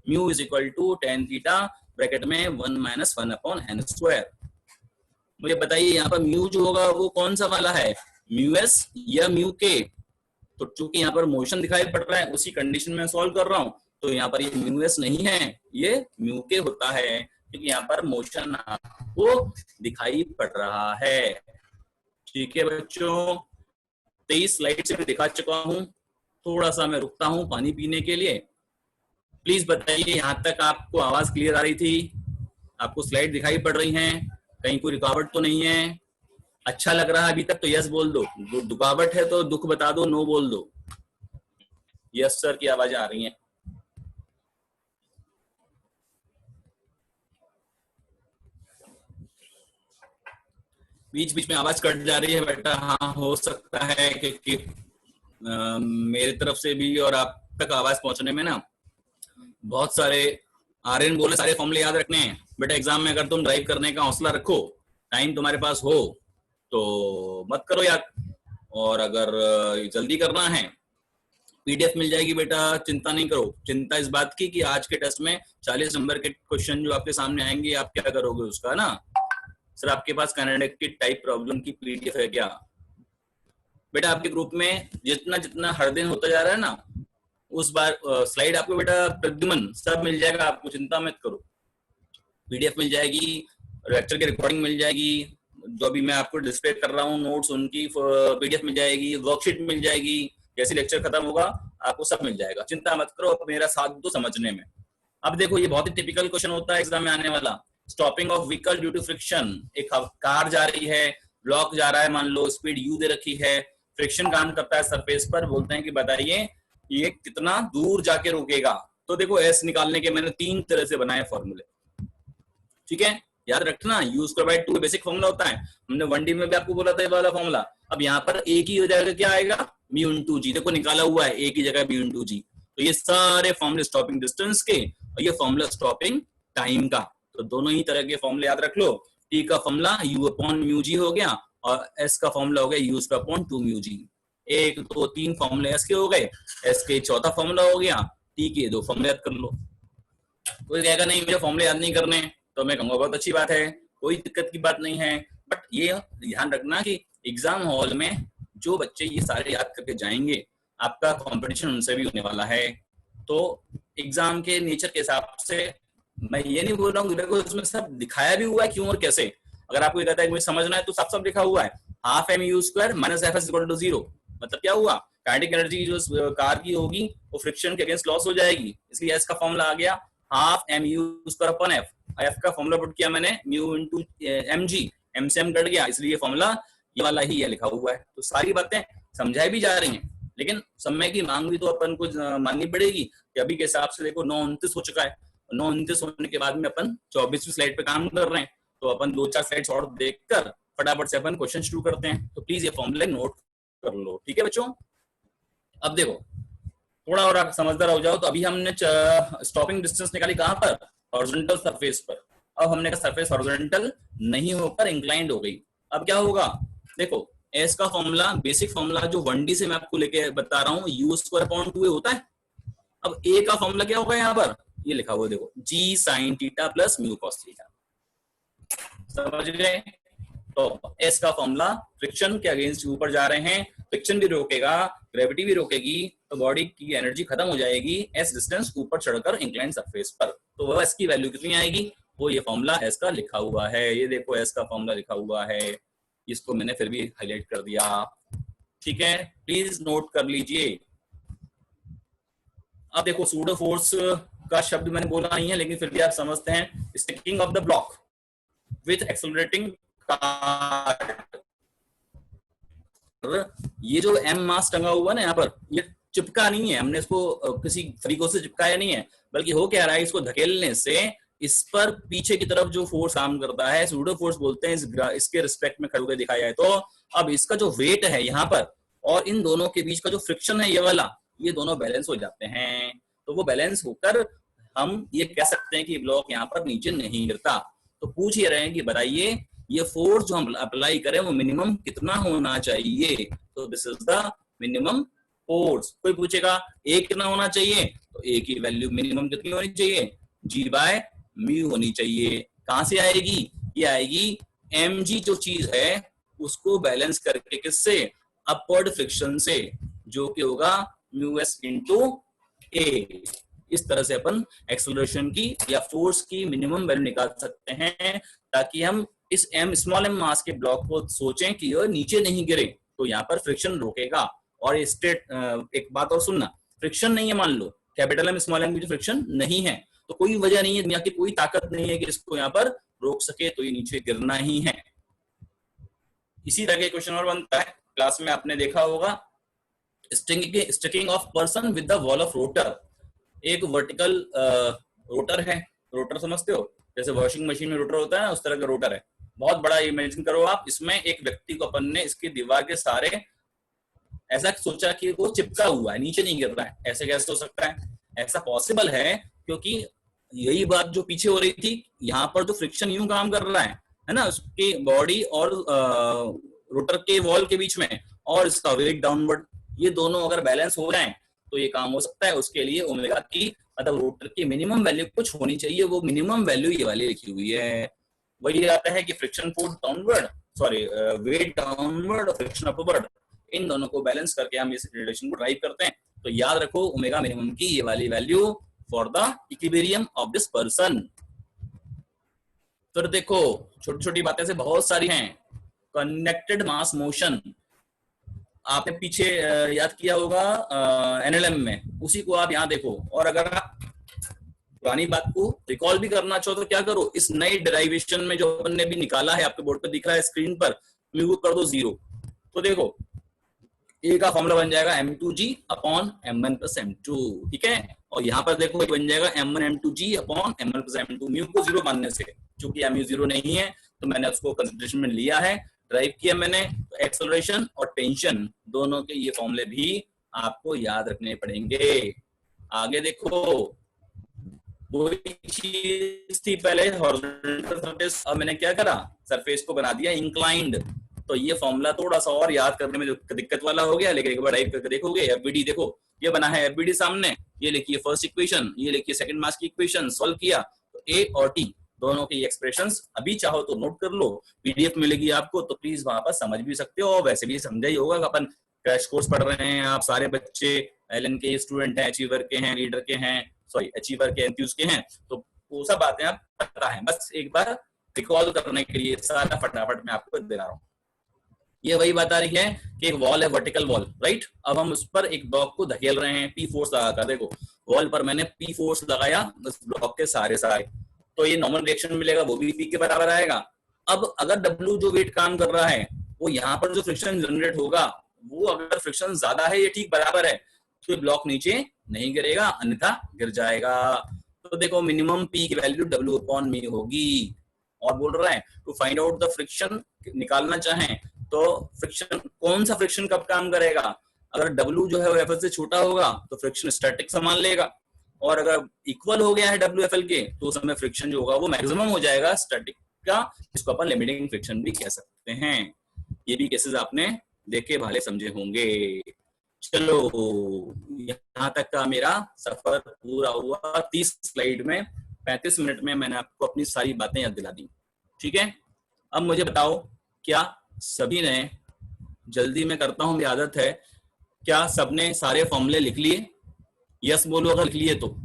Mu is equal to tan theta bracket में 1 माइनस 1 अपॉन n स्क्वायर। मुझे बताइए यहाँ पर म्यू जो होगा वो कौन सा वाला है, म्यू एस या म्यू के। तो चूंकि यहाँ पर मोशन दिखाई पड़ रहा है, उसी कंडीशन में सॉल्व कर रहा हूँ, तो यहाँ पर ये म्यू एस नहीं है, ये म्यू के होता है, क्योंकि यहाँ पर मोशन आपको दिखाई पड़ रहा है। ठीक है बच्चों, 23 स्लाइड से मैं दिखा चुका हूँ, थोड़ा सा मैं रुकता हूँ पानी पीने के लिए। प्लीज बताइए यहाँ तक आपको आवाज क्लियर आ रही थी, आपको स्लाइड दिखाई पड़ रही हैं, कहीं कोई रुकावट तो नहीं है, अच्छा लग रहा है अभी तक तो यस बोल दो, रुकावट है तो दुख बता दो, नो बोल दो। यस सर की आवाज आ रही है। बीच बीच में आवाज कट जा रही है बेटा, हाँ हो सकता है कि मेरी तरफ से भी और आप तक आवाज पहुंचने में ना बहुत सारे आर्यन बोले, सारे फॉर्मूले याद रखने हैं बेटा। एग्जाम में अगर तुम ड्राइव करने का हौसला रखो, टाइम तुम्हारे पास हो तो मत करो यार, और अगर जल्दी करना है पीडीएफ मिल जाएगी बेटा, चिंता नहीं करो। चिंता इस बात की कि आज के टेस्ट में 40 नंबर के क्वेश्चन जो आपके सामने आएंगे आप क्या करोगे उसका ना। सर आपके पास काइनेटिक टाइप प्रॉब्लम की पीडीएफ है क्या बेटा? आपके ग्रुप में जितना जितना हर दिन होता जा रहा है ना, उस बार स्लाइड आपको बेटा प्रद्युमन सब मिल जाएगा, आपको चिंता मत करो। पीडीएफ मिल जाएगी, लेक्चर की रिकॉर्डिंग मिल जाएगी, जो अभी मैं आपको डिस्प्ले कर रहा हूँ नोट्स उनकी पीडीएफ मिल जाएगी, वर्कशीट मिल जाएगी, जैसे लेक्चर खत्म होगा आपको सब मिल जाएगा। चिंता मत करो, मेरा साथ दो समझने में। अब देखो ये बहुत ही टिपिकल क्वेश्चन होता है एग्जाम में आने वाला। Stopping of vehicle due to friction. एक कार जा रही है, ब्लॉक जा रहा है, मान लो स्पीड यू दे रखी है, फ्रिक्शन काम करता है सरफेस पर, बोलते हैं कि बताइए ये कितना दूर जाके रुकेगा। तो देखो एस निकालने के मैंने 3 तरह से बनाए फॉर्मूले, ठीक है, याद रखना। You square by 2 basic formula होता है, हमने 1D में भी आपको बोला था ये वाला फॉर्मूला। अब यहाँ पर ए की हो जाएगा, क्या आएगा, म्यू इनटू जी, देखो निकाला हुआ है ए की जगह म्यू इनटू जी। तो ये सारे फॉर्मूले स्टॉपिंग डिस्टेंस के और ये फॉर्मूला स्टॉपिंग टाइम का, तो दोनों ही तरह के फॉर्मूले याद रख लो। टी का formula U upon mu G हो गया और एस का फॉर्मूला हो गया U square upon 2 mu G. 1 2 3 फॉर्मूले एस के हो गए, एस के चौथा फॉर्मूला हो गया, टी के 2 फॉर्मूले याद कर लो। कोई कहेगा नहीं मुझे फॉर्मूले याद नहीं करने, तो मैं कहूंगा बहुत अच्छी बात है, कोई दिक्कत की बात नहीं है। बट ये ध्यान रखना कि एग्जाम हॉल में जो बच्चे ये सारे याद करके जाएंगे, आपका कंपटीशन उनसे भी होने वाला है। तो एग्जाम के नेचर के हिसाब से मैं ये नहीं बोल रहा हूँ देखो इसमें सब दिखाया भी हुआ है क्यों और कैसे। अगर आपको ये कहता है कि मुझे समझना है तो सब लिखा हुआ है, half M you square minus f s equal to 0। मतलब क्या हुआ, काइनेटिक एनर्जी जो कार की होगी वो फ्रिक्शन के अगेंस्ट लॉस हो जाएगी, इसलिए एस का फॉर्मूला आ गया half M you square upon F. F का फॉर्मूला पुट किया मैंने mu into M G, M से एम कट गया, इसलिए फॉर्मूला ये वाला ही है लिखा हुआ है। तो सारी बातें समझाई भी जा रही हैं, लेकिन समय की मांग भी तो अपन को माननी पड़ेगी कि अभी के हिसाब से देखो 9:29 हो चुका है, 9:29 होने के बाद में अपन 24वीं स्लाइड पे काम कर रहे हैं, तो अपन 2-4 स्लाइड्स और देखकर फटाफट से अपन क्वेश्चन शुरू करते हैं। तो प्लीज ये फॉर्मूला नोट कर लो, ठीक है बच्चों। अब देखो थोड़ा और आप समझदार हो जाओ, तो अभी हमने स्टॉपिंग डिस्टेंस निकाली कहां पर, हॉरिजॉन्टल सरफेस पर। अब हमने कहा सरफेस हॉरिजॉन्टल नहीं होकर इंक्लाइंड हो गई। अब क्या होगा, देखो एस का फॉर्मूला बेसिक फॉर्मूला जो 1D से मैं आपको लेके बता रहा हूँ यू स्क्वायर अपॉन 2a होता है। अब ए का फॉर्मूला क्या होगा, यहाँ पर ये लिखा हुआ देखो g sine theta plus mu cos theta, समझ गए। तो एस का फॉर्मूला फ्रिक्शन के अगेंस्ट ऊपर जा रहे हैं, फ्रिक्शन भी रोकेगा, ग्रेविटी भी रोकेगी, तो बॉडी की एनर्जी खत्म हो जाएगी एस डिस्टेंस ऊपर चढ़कर इंक्लाइंड सरफेस पर। तो वह एस की वैल्यू कितनी आएगी, वो ये फॉर्मूला एस का लिखा हुआ है, ये देखो एस का फॉर्मूला लिखा हुआ है, इसको मैंने फिर भी हाईलाइट कर दिया, ठीक है, प्लीज नोट कर लीजिए। अब देखो सूडो फोर्स का शब्द मैंने बोला नहीं है, लेकिन फिर भी आप समझते हैं, sticking of the block with accelerating car. ये जो एम मास टंगा हुआ ना यहाँ पर, ये चिपका नहीं है, हमने इसको किसी तरीकों से चिपकाया नहीं है, बल्कि हो क्या रहा है, इसको धकेलने से इस पर पीछे की तरफ जो फोर्स काम करता है सूडो फोर्स बोलते हैं, इसके रिस्पेक्ट में खड़े होकर दिखाया जाए तो। अब इसका जो वेट है यहाँ पर और इन दोनों के बीच का जो फ्रिक्शन है ये वाला, ये दोनों बैलेंस हो जाते हैं। तो वो बैलेंस होकर हम ये कह सकते हैं कि ब्लॉक यहाँ पर नीचे नहीं गिरता। तो पूछ ये रहे हैं कि बताइए ये फोर्स जो हम अप्लाई करें वो मिनिमम कितना होना चाहिए। तो this is the minimum force. कोई पूछेगा ए कितना होना चाहिए, तो ए की वैल्यू मिनिमम कितनी होनी चाहिए, जी बाय म्यू होनी चाहिए। कहां से आएगी, ये आएगी एम जी जो चीज है उसको बैलेंस करके, किससे, अपवर्ड फ्रिक्शन से, जो कि होगा म्यू एस इंटू ए। इस तरह से अपन एक्सेलरेशन की या फोर्स की मिनिमम वैल्यू निकाल सकते हैं, ताकि हम इस एम स्मॉल एम मास के ब्लॉक को सोचें कि यह नीचे नहीं गिरे, तो यहाँ पर फ्रिक्शन रोकेगा। और स्टेट एक बात और सुनना, फ्रिक्शन नहीं है, मान लो कैपिटल एम स्मॉल एम की फ्रिक्शन नहीं है, तो कोई वजह नहीं है, दुनिया की कोई ताकत नहीं है कि इसको यहाँ पर रोक सके, तो ये नीचे गिरना ही है। इसी तरह के क्वेश्चन और बनता है, क्लास में आपने देखा होगा, sticking of person with the wall of rotor. एक वर्टिकल रोटर है, रोटर समझते हो, जैसे वॉशिंग मशीन में रोटर होता है ना, उस तरह का रोटर है, बहुत बड़ा इमेजिन करो आप। इसमें एक व्यक्ति को अपन ने इसकी दीवार के सारे ऐसा सोचा कि वो चिपका हुआ है, नीचे नहीं गिर रहा है। ऐसे कैसे हो सकता है, ऐसा पॉसिबल है क्योंकि यही बात जो पीछे हो रही थी, यहाँ पर जो फ्रिक्शन यूं काम कर रहा है ना, उसकी बॉडी और रोटर के वॉल के बीच में, और इसका वेट डाउनवर्ड, ये दोनों अगर बैलेंस हो जाएं तो ये काम हो सकता है। उसके लिए ओमेगा की मतलब रोटर की मिनिमम वैल्यू कुछ होनी चाहिए, वो मिनिमम वैल्यू ये वाली लिखी हुई है। वही आता है कि friction force downward, sorry weight downward और फ्रिक्शन अपवर्ड, इन दोनों को बैलेंस करके हम इस रिलेशन को ड्राइव करते हैं। तो याद रखो ओमेगा मिनिमम की ये वाली value for the equilibrium of this person. फिर देखो छोटी छोटी बातें से बहुत सारी हैं। कनेक्टेड मास मोशन आपने पीछे याद किया होगा एनएलएम में, उसी को आप यहाँ देखो। और अगर आप पुरानी बात को रिकॉल भी करना चाहो तो क्या करो, इस नई डेरिवेशन में जो अपन ने भी निकाला है, आपके बोर्ड पर दिख रहा है स्क्रीन पर, म्यू कर दो 0। तो देखो ए का फॉर्मूला बन जाएगा m2g upon m1 plus m2, ठीक है। और यहाँ पर देखो बन जाएगा m1 m2g upon m1 plus m2। Mu को 0 मानने से, चूंकि म्यू 0 नहीं है तो मैंने उसको कंसिडरेशन में लिया है, ड्राइव किया मैंने। तो एक्सेलरेशन और टेंशन दोनों के ये फॉर्मूले भी आपको याद रखने पड़ेंगे। आगे देखो, वही चीज थी पहले हॉरिजॉन्टल सरफेस, अब मैंने क्या करा, सरफेस को बना दिया इंक्लाइंड। तो ये फॉर्मूला थोड़ा सा और याद करने में जो दिक्कत वाला हो गया, लेकिन एक बार टाइप करके देखोगे। एफबीडी देखो ये बना है, एफबीडी सामने, ये लिखिए फर्स्ट इक्वेशन, ये लिखिए सेकंड मास की इक्वेशन, सॉल्व किया तो ए और टी दोनों के एक्सप्रेशंस अभी चाहो तो नोट कर लो, पीडीएफ मिलेगी आपको, तो प्लीज वहां पर समझ भी सकते हो। और वैसे भी समझा ही होगा, अपन क्रैश कोर्स पढ़ रहे हैं, आप सारे बच्चे एलएन के स्टूडेंट हैं, अचीवर के हैं, लीडर के हैं, सॉरी अचीवर के, एंथ्यूज के हैं, तो वो सब बातें आप पता है। बस एक बार रिकॉल करने के लिए सारा फटाफट मैं आपको दे रहा हूँ। ये वही बता रही है कि एक वॉल है, वर्टिकल वॉल, राइट। अब हम उस पर एक ब्लॉक को धकेल रहे हैं पी फोर्स लगाकर। देखो वॉल पर मैंने पी फोर्स लगाया उस ब्लॉक के सारे, तो ये नॉर्मल रिएक्शन मिलेगा, वो भी पी के बराबर आएगा। अब अगर डब्ल्यू जो वेट काम कर रहा है, वो यहाँ पर जो फ्रिक्शन जनरेट होगा, वो अगर फ्रिक्शन ज्यादा है, ये ठीक बराबर है, तो ब्लॉक नीचे नहीं गिरेगा, अन्यथा गिर जाएगा। तो देखो मिनिमम पी की वैल्यू डब्ल्यू अपॉन मी होगी। और बोल रहा है to find out the friction, निकालना चाहें तो फ्रिक्शन, कौन सा फ्रिक्शन कब काम करेगा, अगर W जो है वो FL से छोटा होगा तो फ्रिक्शन स्टैटिक संभाल लेगा, और अगर इक्वल हो गया है WFL के तो उस समय फ्रिक्शन जो होगा वो मैक्सिमम हो जाएगा स्टैटिक का, जिसको अपन लिमिटिंग फ्रिक्शन भी कह सकते हैं। ये भी केसेस आपने देखे भाले समझे होंगे। चलो यहाँ तक का मेरा सफर पूरा हुआ। 30 स्लाइड में 35 मिनट में मैंने आपको अपनी सारी बातें याद दिला दी, ठीक है। अब मुझे बताओ, क्या सभी ने, जल्दी में करता हूं, मेरी आदत है, क्या सबने सारे फॉर्मूले लिख लिए? यस बोलो अगर लिख लिए तो,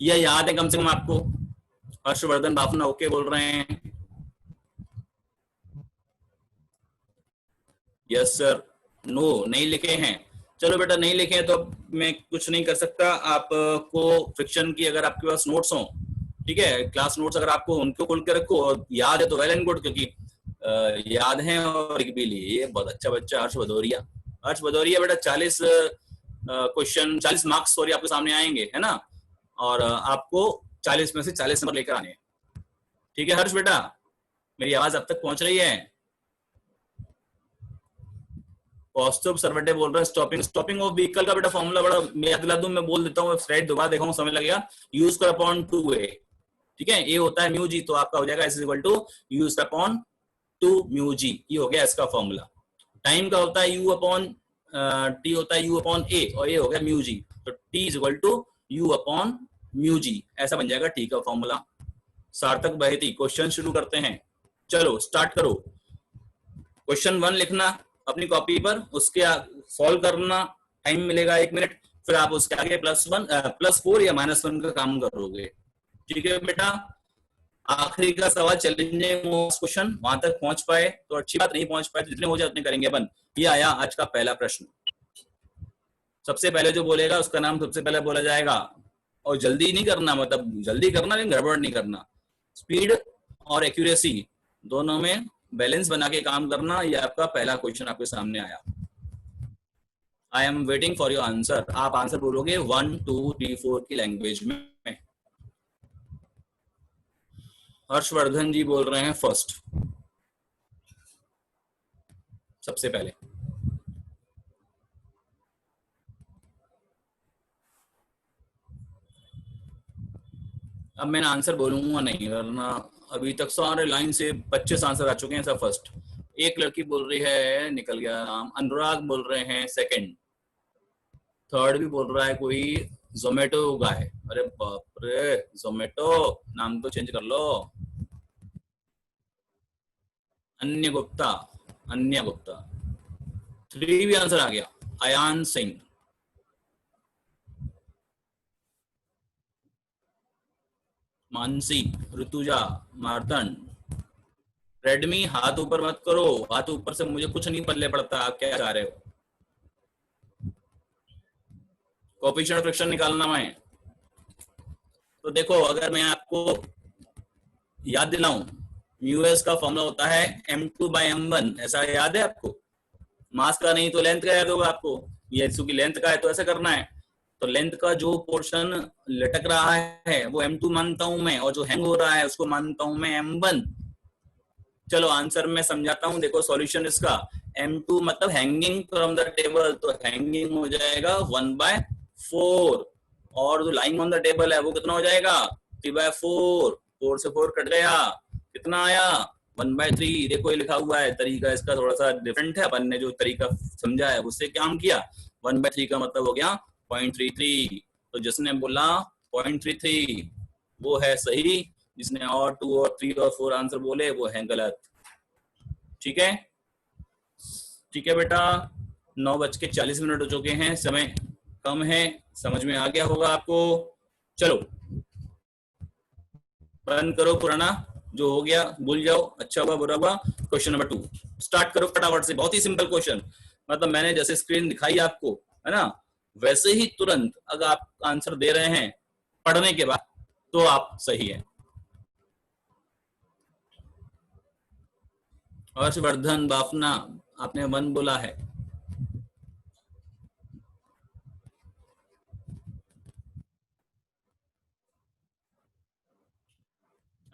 यह याद है कम से कम आपको। हर्षवर्धन बाफना ओके बोल रहे हैं, यस सर। नो नहीं लिखे हैं, चलो बेटा नहीं लिखे हैं तो मैं कुछ नहीं कर सकता। आपको फ्रिक्शन की अगर आपके पास नोट्स हो, ठीक है, क्लास नोट्स अगर आपको उनको खोल के रखो और याद है तो वेल एंड गुड, क्योंकि याद है और एक भी लिए। बहुत अच्छा बच्चा हर्ष भदौरिया, हर्ष भदौरिया बेटा 40 क्वेश्चन, 40 मार्क्स सॉरी आपके सामने आएंगे, है ना, और आपको 40 में से 40 नंबर लेकर आने, ठीक है हर्ष बेटा। मेरी आवाज अब तक पहुंच रही है? पॉजिटिव सर्वेटिव बोल रहे हैं, स्टॉपिंग ऑफ व्हीकल का बेटा फॉर्मूला बड़ा मैं याद दिला दूं, मैं बोल देता हूँ, स्लाइड दोबारा देखो समय लगेगा। यूज कर अपॉन 2a, ठीक है, ए होता है म्यू जी, तो आपका हो जाएगा s equal to use upon 2 mu g, ये हो गया इसका फॉर्मूला। टाइम का होता है यू अपॉन टी होता है यू अपॉन ए, और ये हो गया म्यू जी, तो t is equal to u upon mu g, ऐसा बन जाएगा टी का फॉर्मूला। सार्थक बहेती, क्वेश्चन शुरू करते हैं, चलो स्टार्ट करो। क्वेश्चन 1 लिखना अपनी कॉपी पर, उसके सॉल्व करना, टाइम मिलेगा 1 मिनट, फिर आप उसके आगे +4 या -1 का काम करोगे, ठीक है बेटा। आखिरी का सवाल चैलेंजिंग क्वेश्चन, वहां तक पहुंच पाए तो अच्छी बात, नहीं पहुंच पाए तो जितने हो जाए उतने करेंगे अपन। ये आया आज का पहला प्रश्न। सबसे पहले जो बोलेगा उसका नाम सबसे पहले बोला जाएगा, और जल्दी नहीं करना, मतलब जल्दी करना लेकिन गड़बड़ नहीं करना, स्पीड और एक्यूरेसी दोनों में बैलेंस बना के काम करना। ये आपका पहला क्वेश्चन आपके सामने आया। I am waiting for your answer. आप आंसर बोलोगे 1 2 3 4 की लैंग्वेज में। हर्षवर्धन जी बोल रहे हैं फर्स्ट, सबसे पहले। अब मैंने आंसर बोलूंगा नहीं, वरना अभी तक सारे लाइन से 25 आंसर आ चुके हैं। सब फर्स्ट, एक लड़की बोल रही है, निकल गया नाम, अनुराग बोल रहे हैं सेकंड, थर्ड भी बोल रहा है कोई जोमेटो का है, अरे बाप रे जोमेटो, नाम तो चेंज कर लो। अन्य गुप्ता, अन्य गुप्ता, 3 भी आंसर आ गया। अयान सिंह, मानसी, ऋतुजा, मार्तंड, रेडमी हाथ ऊपर मत करो, हाथ ऊपर से मुझे कुछ नहीं पल्ले पड़ता, आप क्या चाह रहे हो? कोएफिशिएंट फ्रिक्शन निकालना है। तो देखो अगर मैं आपको याद दिलाऊं, यूएस का फॉर्मूला होता है m2/m1, ऐसा याद है आपको? मास का नहीं तो लेंथ का याद होगा आपको, ये चूंकि लेंथ का है तो ऐसा करना है। तो लेंथ का जो पोर्शन लटक रहा है वो m2 मानता हूं मैं, और जो हैंग हो रहा है उसको मानता हूं मैं m1। चलो आंसर में समझाता हूं, देखो सॉल्यूशन इसका, m2 मतलब हैंगिंग फ्रॉम द टेबल, तो हैंगिंग हो जाएगा 1/4, और जो लाइंग ऑन द टेबल है वो कितना हो जाएगा 3/4, 4 से 4 कट गया, कितना आया 1/3। देखो ये लिखा हुआ है, तरीका इसका थोड़ा सा डिफरेंट है, अपन ने जो तरीका समझा है उससे काम किया। 1/3 का मतलब हो गया 0.33, तो जिसने बोला 0.33 वो है सही, जिसने और 2 और 3 और 4 आंसर बोले वो है गलत। ठीक है, ठीक है बेटा, 9:40 हो चुके हैं, समय कम है, समझ में आ गया होगा आपको। चलो रन करो, पुराना जो हो गया भूल जाओ, अच्छा हुआ बुरा हुआ। क्वेश्चन नंबर 2 स्टार्ट करो फटाफट से, बहुत ही सिंपल क्वेश्चन, मतलब मैंने जैसे स्क्रीन दिखाई आपको है ना, वैसे ही तुरंत अगर आप आंसर दे रहे हैं पढ़ने के बाद तो आप सही है। हर्षवर्धन बाफना, आपने 1 बोला है।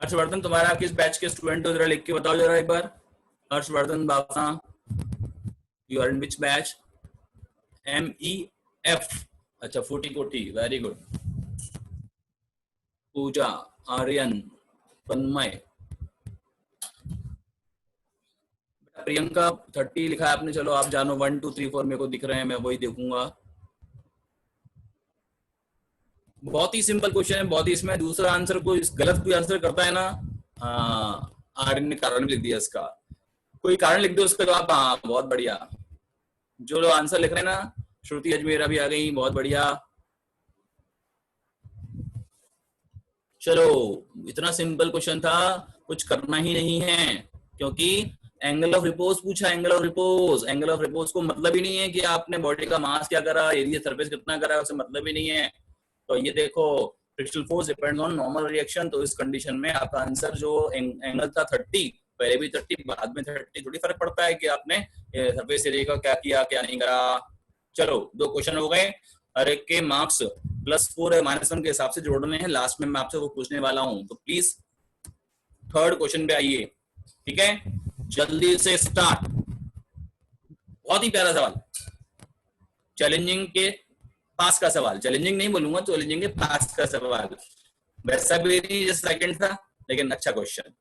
हर्षवर्धन तुम्हारा किस बैच के स्टूडेंट हो, जरा लिख के बताओ जरा एक बार। Harshvardhan Bafna, you are in which batch? MEF, अच्छा फूटी कोटी, वेरी गुड। पूजा, आर्यन, तन्मय, प्रियंका 30 लिखा है आपने, चलो आप जानो, 1 2 3 4 मेरे को दिख रहे हैं, मैं वही देखूंगा। बहुत ही सिंपल क्वेश्चन है, बहुत ही, इसमें दूसरा आंसर कोई गलत कोई आंसर करता है ना, आर्यन ने कारण लिख दिया इसका, कोई कारण लिख दो उसका जवाब। हाँ बहुत बढ़िया, जो लोग आंसर लिख रहे हैं ना, श्रुति अजमेर भी आ गई, बहुत बढ़िया। चलो इतना सिंपल क्वेश्चन था, कुछ करना ही नहीं है, क्योंकि एंगल ऑफ रिपोज पूछा। Angle of repose, angle of repose को मतलब ही नहीं है कि आपने बॉडी का मास क्या करा, एरिया सरफेस कितना करा, उसे मतलब ही नहीं है। तो ये देखो, frictional force depends on normal reaction, तो इस कंडीशन में आपका आंसर जो एंगल था 30, पहले भी 30 बाद में 30, थोड़ी फर्क पड़ता है कि आपने सरफेस एरिया का क्या किया क्या नहीं करा। चलो 2 क्वेश्चन हो गए, हर एक के मार्क्स +4 है -1 के हिसाब से जोड़ने हैं, लास्ट में मैं आपसे वो पूछने वाला हूं, तो प्लीज थर्ड क्वेश्चन पे आइए। ठीक है, जल्दी से स्टार्ट। बहुत ही प्यारा सवाल, चैलेंजिंग के पास का सवाल, चैलेंजिंग नहीं बोलूंगा, चैलेंजिंग के पास का सवाल, वैसा भी नहीं जैसा सेकंड था, लेकिन अच्छा क्वेश्चन,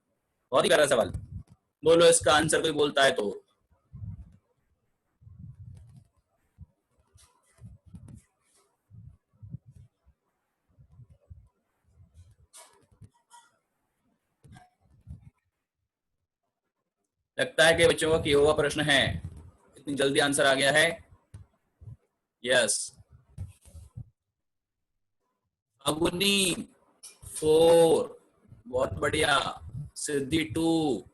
बहुत ही प्यारा सवाल। बोलो इसका आंसर कोई बोलता है तो। लगता है कि बच्चों का किया हुआ प्रश्न है, इतनी जल्दी आंसर आ गया है। यस, अगुनी 4, बहुत बढ़िया। सिद्धि 2,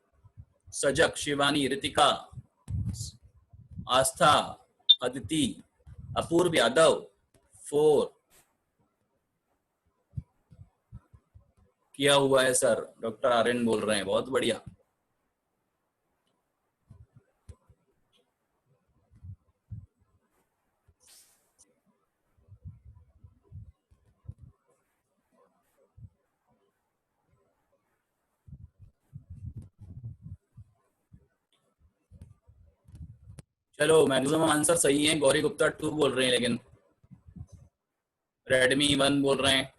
सजक, शिवानी, रितिका, आस्था, अदिति, अपूर्व यादव 4 किया हुआ है सर, डॉक्टर आर्यन बोल रहे हैं, बहुत बढ़िया। चलो मैक्सिमम आंसर सही है, गौरी गुप्ता 2 बोल रहे हैं, लेकिन रेडमी 1 बोल रहे हैं।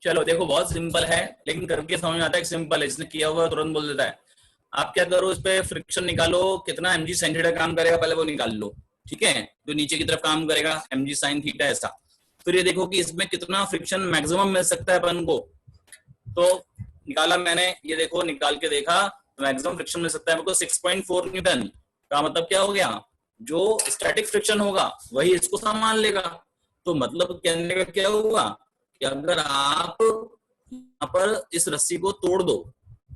चलो देखो बहुत सिंपल है, लेकिन करके समझ में आता है सिंपल है, जिसने किया हुआ तुरंत बोल देता है। आप क्या करो, इस पे फ्रिक्शन निकालो, कितना mg sin थीटा काम करेगा पहले वो निकाल लो। ठीक है, जो नीचे की तरफ काम करेगा mg sin थीटा ऐसा, फिर ये देखो कि इसमें कितना फ्रिक्शन मैक्सिमम मिल सकता है अपन को, तो निकाला मैंने, ये देखो निकाल के देखा, मैक्सिमम फ्रिक्शन मिल सकता है हमको 6.4 न्यूटन का, मतलब क्या हो गया, जो स्टैटिक फ्रिक्शन होगा वही इसको संभाल लेगा। तो मतलब कहने का क्या हुआ कि अगर आप यहाँ पर इस रस्सी को तोड़ दो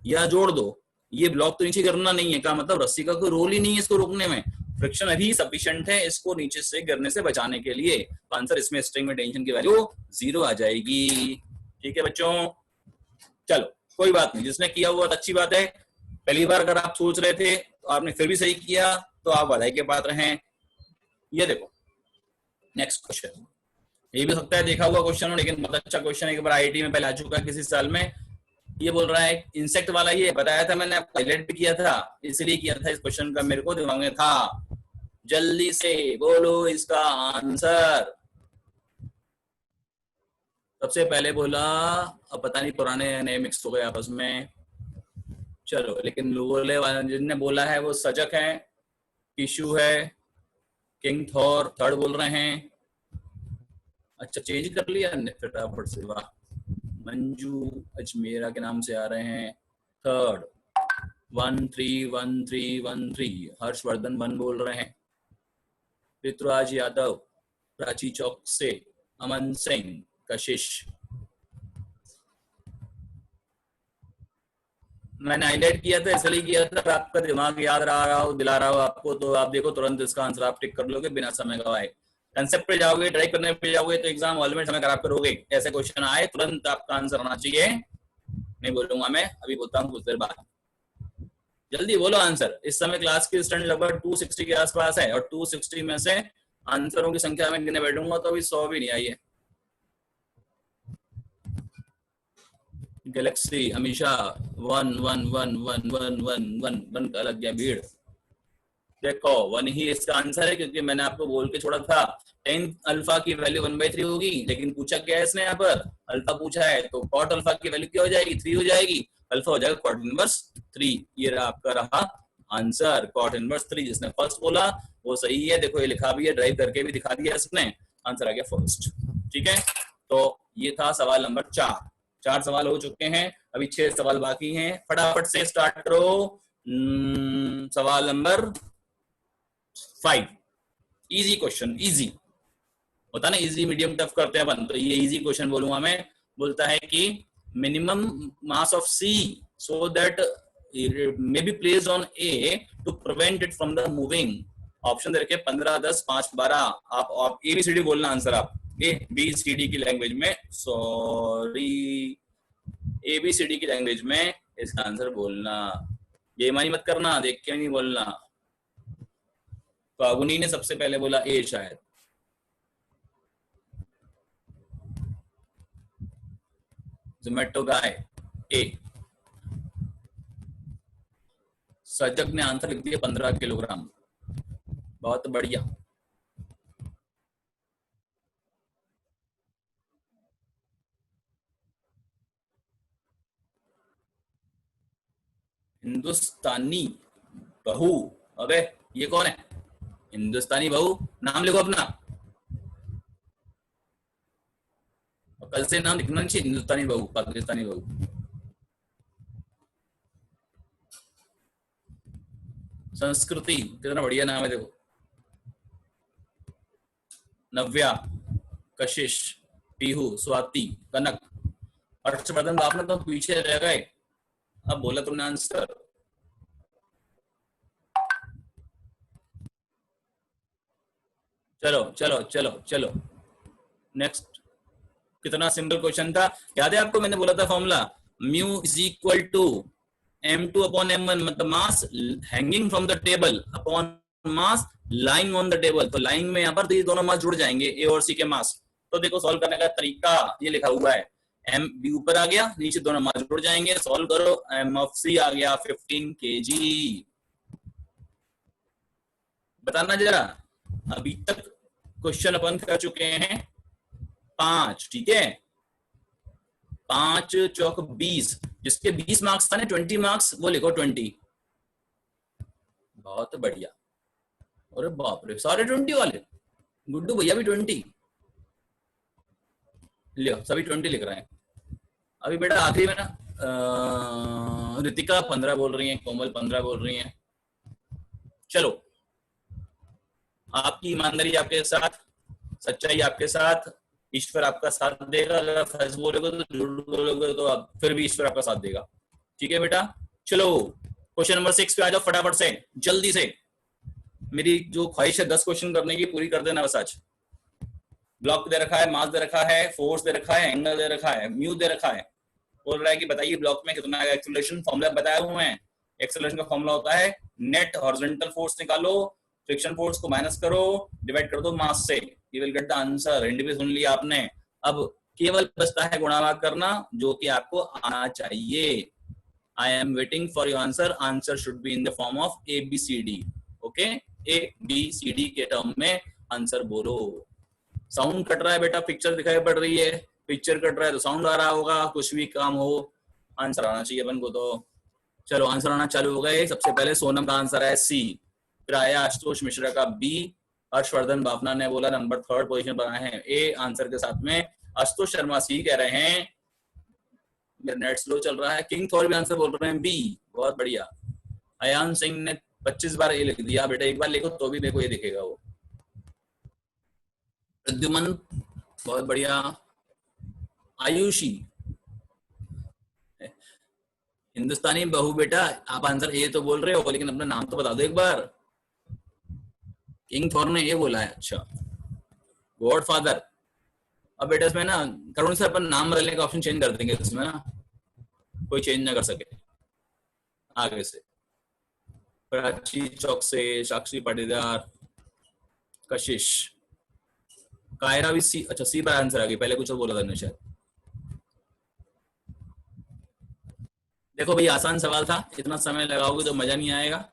या जोड़ दो, ये ब्लॉक तो नीचे गिरना नहीं है, का मतलब रस्सी का कोई रोल ही नहीं है इसको रोकने में, फ्रिक्शन अभी सफिशिएंट है इसको नीचे से गिरने से बचाने के लिए। तो आंसर इसमें स्ट्रिंग में टेंशन की वैल्यू 0 आ जाएगी। ठीक है बच्चों, चलो कोई बात नहीं, जिसने किया वो अच्छी बात है। पहली बार अगर आप सोच रहे थे तो आपने फिर भी सही किया तो आप बधाई के पात्र हैं। ये देखो नेक्स्ट क्वेश्चन, ये भी सकता है देखा हुआ क्वेश्चन हो, लेकिन बहुत अच्छा क्वेश्चन है, एक बार आईआईटी में पहले आ चुका है किसी साल में। ये बोल रहा है इंसेक्ट वाला, ये बताया था मैंने, हाईलाइट भी किया था, इसलिए किया था, इस क्वेश्चन का मेरे को दिमाग में था। जल्दी से बोलो इसका आंसर। सबसे पहले बोला, अब पता नहीं पुराने नए मिक्स हो गए आपस में, चलो लेकिन बोले जिनने बोला है वो सजक है, टिशू है, किंग थॉर थर्ड बोल रहे हैं। अच्छा चेंज कर लिया फटाफट से, वाह। मंजू अजमेरा के नाम से आ रहे हैं थर्ड, 131313। हर्षवर्धन 1 बोल रहे हैं। ऋतुराज यादव प्राची चौक से, अमन सिंह, कशिश। मैंने हाईलाइट किया था इसलिए किया था, आपका दिमाग याद रहा हो, दिला रहा हो आपको, तो आप देखो तुरंत इसका आंसर आप टिक कर लोगे बिना समय गवाए। कंसेप्ट पे जाओगे, ड्राइव करने पे जाओगे तो एग्जाम हॉल में समय खराब करोगे। ऐसे क्वेश्चन आए तुरंत आपका आंसर आना चाहिए। नहीं बोलूंगा मैं, अभी बोलता हूँ कुछ देर बाद। जल्दी बोलो आंसर। इस समय क्लास की स्टूडेंट लगभग 260 के आसपास है, और 260 में से आंसरों की संख्या में गिने बैठूंगा तो अभी 100 भी नहीं आई है। गैलेक्सी हमेशा 1 का लग गया भीड़। देखो 1 ही इसका आंसर है, क्योंकि मैंने आपको बोल के छोड़ा था 10 अल्फा की वैल्यू 1/3 होगी, लेकिन पूछा क्या है इसने, यहाँ पर अल्फा पूछा है, तो कॉट अल्फा की वैल्यू क्या हो जाएगी, 3 हो जाएगी, अल्फा हो जाएगा कॉट इनवर्स 3। ये आपका रहा आंसर, कॉट इनवर्स 3। जिसने फर्स्ट बोला वो सही है, देखो ये लिखा भी है, ड्राइव करके भी दिखा दिया इसने, आंसर आ गया फर्स्ट। ठीक है, तो ये था सवाल नंबर 4। 4 सवाल हो चुके हैं, अभी 6 सवाल बाकी हैं, फटाफट से स्टार्ट करो। सवाल नंबर 5, इजी क्वेश्चन, इजी होता ना, इजी मीडियम टफ करते हैं अपन, तो ये इजी क्वेश्चन बोलूंगा मैं। बोलता है कि minimum mass of C so that may be placed on A to prevent it from the moving. Option दे रखे 15, 10, 5, 12। आप एबीसीडी बोलना आंसर, आप एबीसीडी की लैंग्वेज में, सॉरी एबीसीडी की लैंग्वेज में इसका आंसर बोलना। बेईमानी मत करना, देख के नहीं बोलना। फागुनी ने सबसे पहले बोला ए शायद, जोमेटो गाय ए। सजग ने आंसर लिख दिया 15 किलोग्राम, बहुत बढ़िया। हिंदुस्तानी बहू, अबे ये कौन है? हिंदुस्तानी बहू, नाम लिखो अपना, कल से नाम लिखना चाहिए, हिंदुस्तानी बहू, पाकिस्तानी बहू। संस्कृति कितना बढ़िया नाम है, देखो। नव्या, कशिश, पीहू, स्वाति, कनक, हर्षवर्धन। आपने तो पीछे रह गए, अब बोला तुमने आंसर। चलो चलो चलो चलो नेक्स्ट। कितना सिंपल क्वेश्चन था, याद है आपको? मैंने बोला था formula, mu is equal to m2 upon m1, मतलब mass hanging from the table upon mass lying on the table. तो लाइंग में यहाँ पर ये दोनों मास जुड़ जाएंगे, ए और सी के मास। तो देखो सॉल्व करने का तरीका, ये लिखा हुआ है, एम बी ऊपर आ गया, नीचे दोनों मास जुड़ जाएंगे, सॉल्व करो। एम ऑफ सी आ गया 15 kg। बताना जरा, अभी तक क्वेश्चन अपन कर चुके हैं 5, ठीक है, 5 चौक 20, जिसके 20 मार्क्स था ना, 20 मार्क्स, वो लिखो 20। बहुत बढ़िया। अरे बाप रे, सारे 20 वाले, गुड्डू भैया भी 20, लियो सभी 20 लिख रहे हैं। अभी बेटा आखिरी में ना, रितिका 15 बोल रही है, कोमल 15 बोल रही है। चलो, आपकी ईमानदारी आपके साथ, सच्चाई आपके साथ, ईश्वर आपका साथ देगा। अगर सच बोलोगे तो, झूठ बोलोगे तो फिर भी ईश्वर आपका साथ देगा। ठीक है बेटा, चलो क्वेश्चन नंबर 6 पे आ जाओ फटाफट से, जल्दी से। मेरी जो ख्वाहिश है 10 क्वेश्चन करने की, पूरी कर देना बस आज। ब्लॉक दे रखा है, मास दे रखा है, फोर्स दे रखा है, एंगल दे रखा है, म्यू दे रखा है। बोल रहा है कि बताइए ब्लॉक में कितना आएगा एक्सेलरेशन। फॉर्मूला बताया हुआ है। एक्सेलरेशन का फॉर्मूला होता है नेट हॉरिजॉन्टल फोर्स निकालो, फ्रिक्शन फोर्स को माइनस करो, डिवाइड कर दो मास से, you will get the answer. Hindi भी सुन लिया आपने। अब केवल बचता है गुणा भाग करना, जो कि आपको आना चाहिए। I am waiting for your answer. Answer should be in the form of ABCD। Okay, ABCD के टर्म में आंसर बोलो। साउंड कट रहा है बेटा, पिक्चर दिखाई पड़ रही है, पिक्चर कट रहा है तो साउंड आ रहा होगा। कुछ भी काम हो, आंसर आना चाहिए अपन को। तो चलो आंसर आना चालू हो गए। सबसे पहले सोनम का आंसर है C, फिर आया आशुतोष मिश्रा का B, हर्षवर्धन बाफना ने बोला नंबर 3rd पोजीशन पर आए हैं A आंसर के साथ में। आशुतोष शर्मा C कह रहे हैं, मेरा नेट स्लो चल रहा है। किंग थॉर भी आंसर बोल रहे हैं B, बहुत बढ़िया। अयान सिंह ने 25 बार ए लिख दिया। बेटा एक बार लिखो तो भी मेरे को ये दिखेगा वो। प्रद्युमन बहुत बढ़िया। आयुषी, हिंदुस्तानी बहू बेटा आप आंसर ए तो बोल रहे हो, लेकिन अपना नाम तो बता दो एक बार। किंग थॉर ने ये बोला है, अच्छा। गॉड फादर, अब बेटा इसमें ना करुण से अपन नाम बदलने का ऑप्शन चेंज कर देंगे इसमें ना, कोई चेंज ना कर सके आगे से। प्राची चौक से, साक्षी पाटीदार, कशिश, कायरा भी सी। अच्छा सी पर आंसर आ गई, पहले कुछ और बोला था शायद। देखो भाई आसान सवाल था, इतना समय लगाओगे तो मजा नहीं आएगा।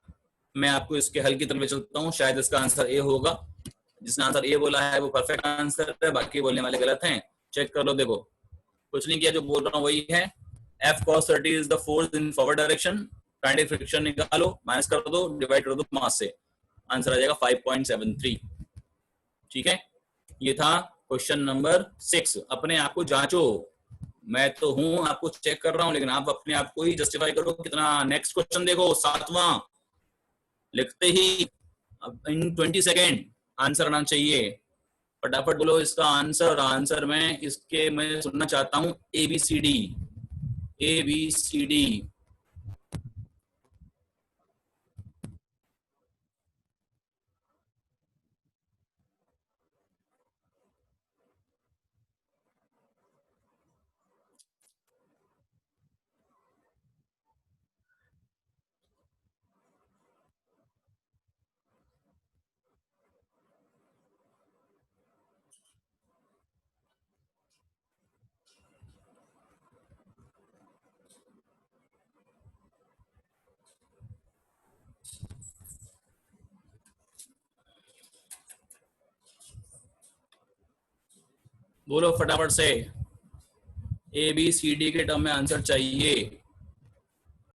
मैं आपको इसके हल की तरफ चलता हूँ। शायद इसका आंसर ए होगा। जिसने आंसर ए बोला है वो परफेक्ट आंसर है, बाकी बोलने वाले गलत हैं। चेक कर लो। देखो कुछ नहीं किया, जो बोल रहा हूँ वही है। F cos 30 is the force in forward direction. Kinetic friction निकालो, माइनस कर दो, डिवाइड कर दो मास से, आंसर आ जाएगा 5.73। ठीक है, ये था क्वेश्चन नंबर 6। अपने आप को जांचो, मैं तो हूं आपको चेक कर रहा हूं, लेकिन आप अपने आप को ही जस्टिफाई करो कितना। नेक्स्ट क्वेश्चन देखो 7वां, लिखते ही इन 20 सेकेंड आंसर आना चाहिए। फटाफट बोलो इसका आंसर। आंसर में इसके मैं सुनना चाहता हूं ABCD। ABCD बोलो फटाफट से। ABCD के टर्म में आंसर चाहिए।